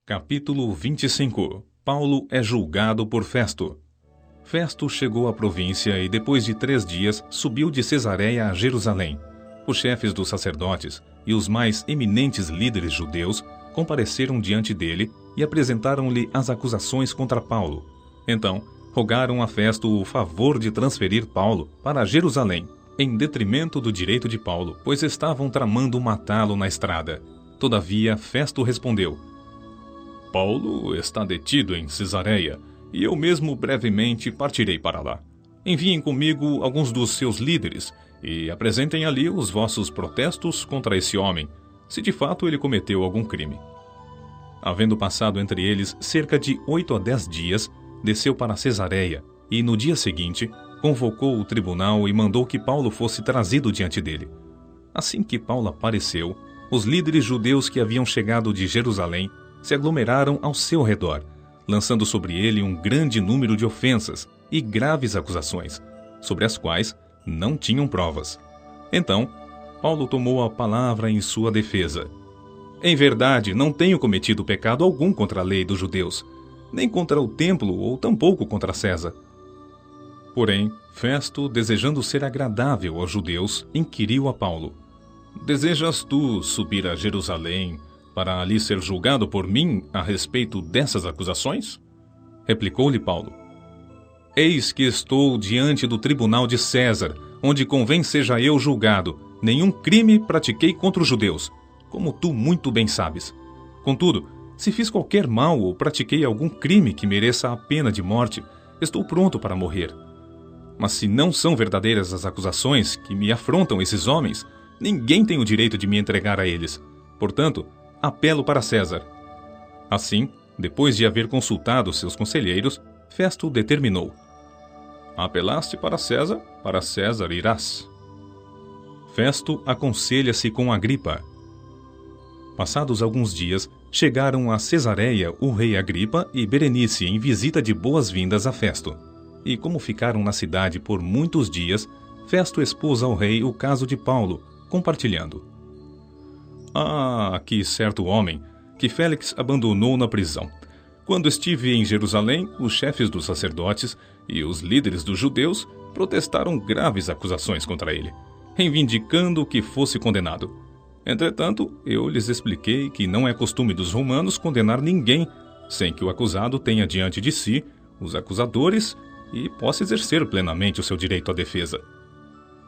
Capítulo 25. Paulo é julgado por Festo. Festo chegou à província e, depois de 3 dias, subiu de Cesareia a Jerusalém. Os chefes dos sacerdotes e os mais eminentes líderes judeus compareceram diante dele e apresentaram-lhe as acusações contra Paulo. Então, rogaram a Festo o favor de transferir Paulo para Jerusalém, em detrimento do direito de Paulo, pois estavam tramando matá-lo na estrada. Todavia, Festo respondeu: Paulo está detido em Cesareia, e eu mesmo brevemente partirei para lá. Enviem comigo alguns dos seus líderes, e apresentem ali os vossos protestos contra esse homem, se de fato ele cometeu algum crime. Havendo passado entre eles cerca de 8 a 10 dias, desceu para Cesareia, e no dia seguinte convocou o tribunal e mandou que Paulo fosse trazido diante dele. Assim que Paulo apareceu, os líderes judeus que haviam chegado de Jerusalém se aglomeraram ao seu redor, lançando sobre ele um grande número de ofensas e graves acusações, sobre as quais não tinham provas. Então, Paulo tomou a palavra em sua defesa. Em verdade, não tenho cometido pecado algum contra a lei dos judeus, nem contra o templo ou tampouco contra César. Porém, Festo, desejando ser agradável aos judeus, inquiriu a Paulo: Desejas tu subir a Jerusalém para ali ser julgado por mim a respeito dessas acusações? Replicou-lhe Paulo: Eis que estou diante do tribunal de César, onde convém seja eu julgado. Nenhum crime pratiquei contra os judeus, como tu muito bem sabes. Contudo, se fiz qualquer mal ou pratiquei algum crime que mereça a pena de morte, estou pronto para morrer. Mas se não são verdadeiras as acusações que me afrontam esses homens, ninguém tem o direito de me entregar a eles. Portanto, apelo para César. Assim, depois de haver consultado seus conselheiros, Festo determinou: Apelaste para César irás. Festo aconselha-se com Agripa. Passados alguns dias, chegaram a Cesareia o rei Agripa e Berenice em visita de boas-vindas a Festo. E como ficaram na cidade por muitos dias, Festo expôs ao rei o caso de Paulo, compartilhando: aqui certo homem, que Félix abandonou na prisão. Quando estive em Jerusalém, os chefes dos sacerdotes e os líderes dos judeus protestaram graves acusações contra ele, reivindicando que fosse condenado. Entretanto, eu lhes expliquei que não é costume dos romanos condenar ninguém, sem que o acusado tenha diante de si os acusadores e possa exercer plenamente o seu direito à defesa.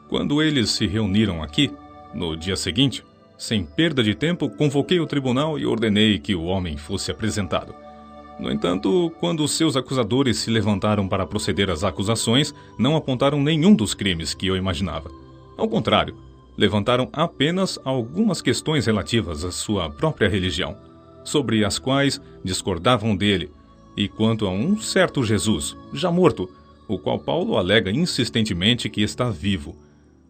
Quando eles se reuniram aqui, no dia seguinte, sem perda de tempo, convoquei o tribunal e ordenei que o homem fosse apresentado. No entanto, quando os seus acusadores se levantaram para proceder às acusações, não apontaram nenhum dos crimes que eu imaginava. Ao contrário, levantaram apenas algumas questões relativas à sua própria religião, sobre as quais discordavam dele, e quanto a um certo Jesus, já morto, o qual Paulo alega insistentemente que está vivo.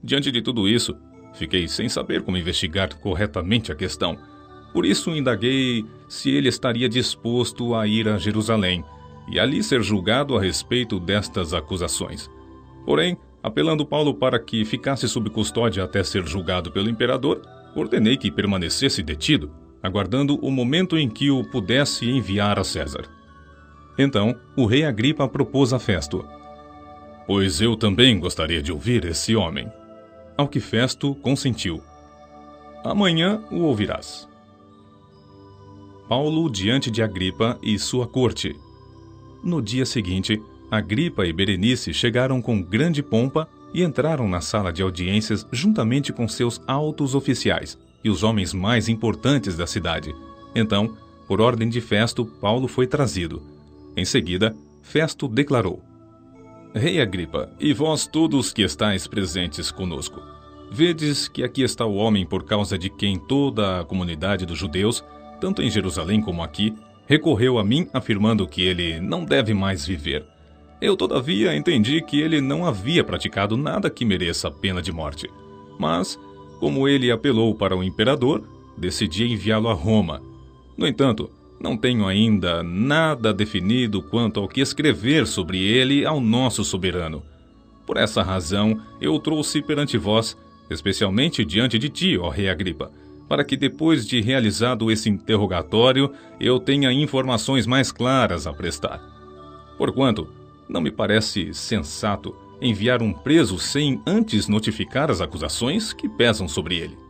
Diante de tudo isso, fiquei sem saber como investigar corretamente a questão. Por isso indaguei se ele estaria disposto a ir a Jerusalém e ali ser julgado a respeito destas acusações. Porém, apelando Paulo para que ficasse sob custódia até ser julgado pelo imperador, ordenei que permanecesse detido, aguardando o momento em que o pudesse enviar a César. Então, o rei Agripa propôs a Festo: Pois eu também gostaria de ouvir esse homem. Ao que Festo consentiu. Amanhã o ouvirás. Paulo diante de Agripa e sua corte. No dia seguinte, Agripa e Berenice chegaram com grande pompa e entraram na sala de audiências juntamente com seus altos oficiais e os homens mais importantes da cidade. Então, por ordem de Festo, Paulo foi trazido. Em seguida, Festo declarou: Rei Agripa, e vós todos que estáis presentes conosco, vedes que aqui está o homem por causa de quem toda a comunidade dos judeus, tanto em Jerusalém como aqui, recorreu a mim afirmando que ele não deve mais viver. Eu, todavia, entendi que ele não havia praticado nada que mereça a pena de morte. Mas, como ele apelou para o imperador, decidi enviá-lo a Roma. No entanto, não tenho ainda nada definido quanto ao que escrever sobre ele ao nosso soberano. Por essa razão, eu o trouxe perante vós, especialmente diante de ti, ó rei Agripa, para que depois de realizado esse interrogatório eu tenha informações mais claras a prestar. Porquanto, não me parece sensato enviar um preso sem antes notificar as acusações que pesam sobre ele.